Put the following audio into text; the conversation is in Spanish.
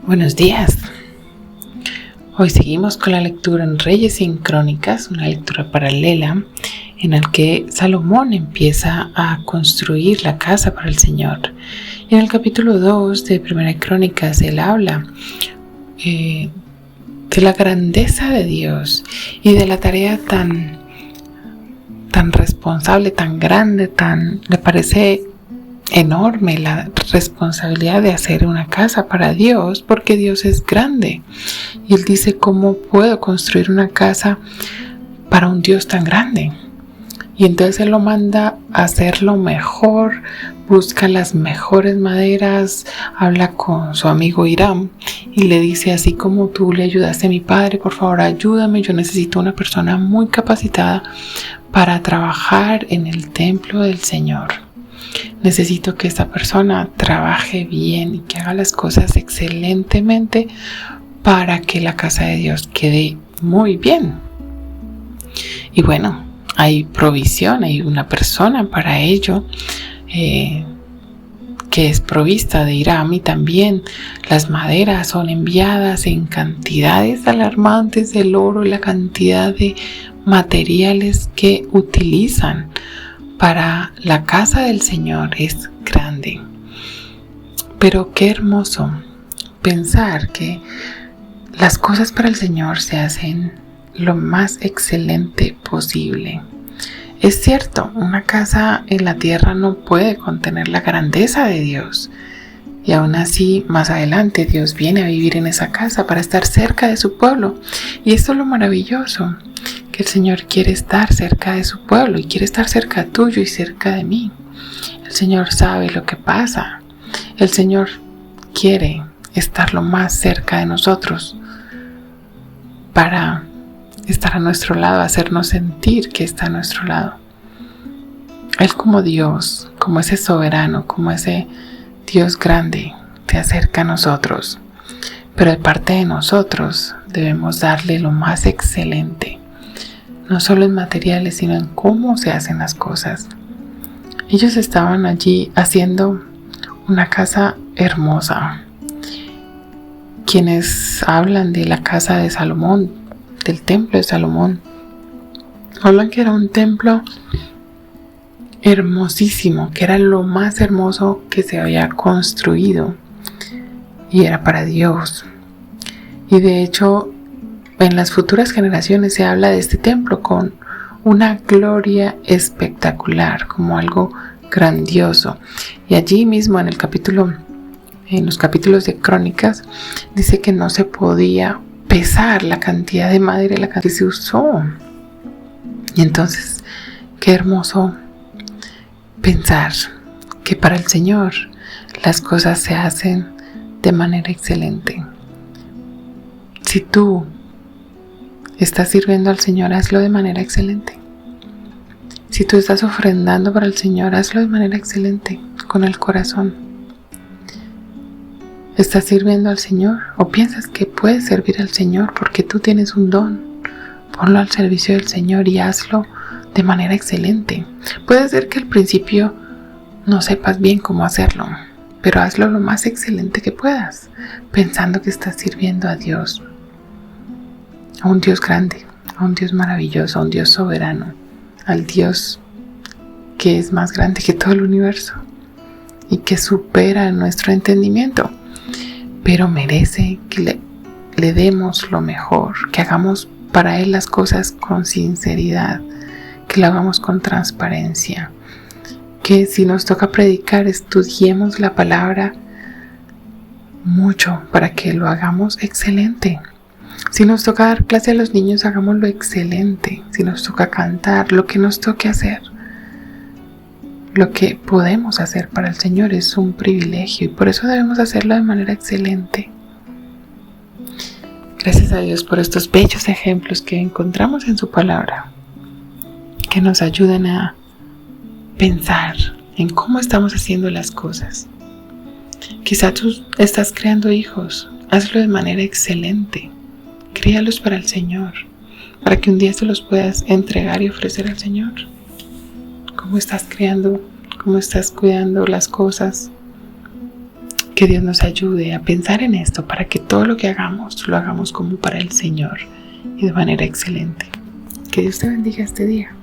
Buenos días. Hoy seguimos con la lectura en Reyes y en Crónicas, una lectura paralela en la que Salomón empieza a construir la casa para el Señor. Y en el capítulo 2 de Primera Crónicas él habla de la grandeza de Dios y de la tarea tan responsable, tan grande, le parece enorme la responsabilidad de hacer una casa para Dios, porque Dios es grande. Y él dice: ¿cómo puedo construir una casa para un Dios tan grande? Y entonces él lo manda a hacerlo mejor, busca las mejores maderas, habla con su amigo Hiram y le dice: así como tú le ayudaste a mi padre, por favor ayúdame, yo necesito una persona muy capacitada para trabajar en el templo del Señor. Necesito que esta persona trabaje bien y que haga las cosas excelentemente para que la casa de Dios quede muy bien. Y bueno, hay provisión, hay una persona para ello que es provista de Hiram, y también las maderas son enviadas en cantidades alarmantes, del oro y la cantidad de materiales que utilizan para la casa del Señor es grande. Pero qué hermoso pensar que las cosas para el Señor se hacen lo más excelente posible. Es cierto, una casa en la tierra no puede contener la grandeza de Dios. Y aún así, más adelante, Dios viene a vivir en esa casa para estar cerca de su pueblo. Y esto es lo maravilloso, que el Señor quiere estar cerca de su pueblo y quiere estar cerca tuyo y cerca de mí. El Señor sabe lo que pasa. El Señor quiere estar lo más cerca de nosotros para estar a nuestro lado, hacernos sentir que está a nuestro lado. Él, como Dios, como ese soberano, como ese Dios grande, se acerca a nosotros. Pero de parte de nosotros debemos darle lo más excelente, no solo en materiales, sino en cómo se hacen las cosas. Ellos estaban allí haciendo una casa hermosa. Quienes hablan de la casa de Salomón, del templo de Salomón, hablan que era un templo hermosísimo, que era lo más hermoso que se había construido y era para Dios. Y de hecho, en las futuras generaciones se habla de este templo con una gloria espectacular, como algo grandioso. Y allí mismo en los capítulos de Crónicas, dice que no se podía pesar la cantidad de madera y la cantidad que se usó. Y entonces, qué hermoso pensar que para el Señor las cosas se hacen de manera excelente. Si tú estás sirviendo al Señor, hazlo de manera excelente. Si tú estás ofrendando para el Señor, hazlo de manera excelente, con el corazón. ¿Estás sirviendo al Señor o piensas que puedes servir al Señor porque tú tienes un don? Ponlo al servicio del Señor y hazlo de manera excelente. Puede ser que al principio no sepas bien cómo hacerlo, pero hazlo lo más excelente que puedas, pensando que estás sirviendo a Dios, a un Dios grande, a un Dios maravilloso, a un Dios soberano, al Dios que es más grande que todo el universo y que supera nuestro entendimiento, pero merece que le demos lo mejor, que hagamos para Él las cosas con sinceridad, que lo hagamos con transparencia, que si nos toca predicar, estudiemos la palabra mucho para que lo hagamos excelente. Si nos toca dar clase a los niños, hagámoslo excelente. Si nos toca cantar, lo que nos toque hacer, lo que podemos hacer para el Señor es un privilegio y por eso debemos hacerlo de manera excelente. Gracias a Dios por estos bellos ejemplos que encontramos en su palabra, que nos ayuden a pensar en cómo estamos haciendo las cosas. Quizá tú estás creando hijos, hazlo de manera excelente. Críalos para el Señor, para que un día se los puedas entregar y ofrecer al Señor. ¿Cómo estás criando? ¿Cómo estás cuidando las cosas Que Dios nos ayude a pensar en esto para que todo lo que hagamos lo hagamos como para el Señor y de manera excelente. Que Dios te bendiga este día.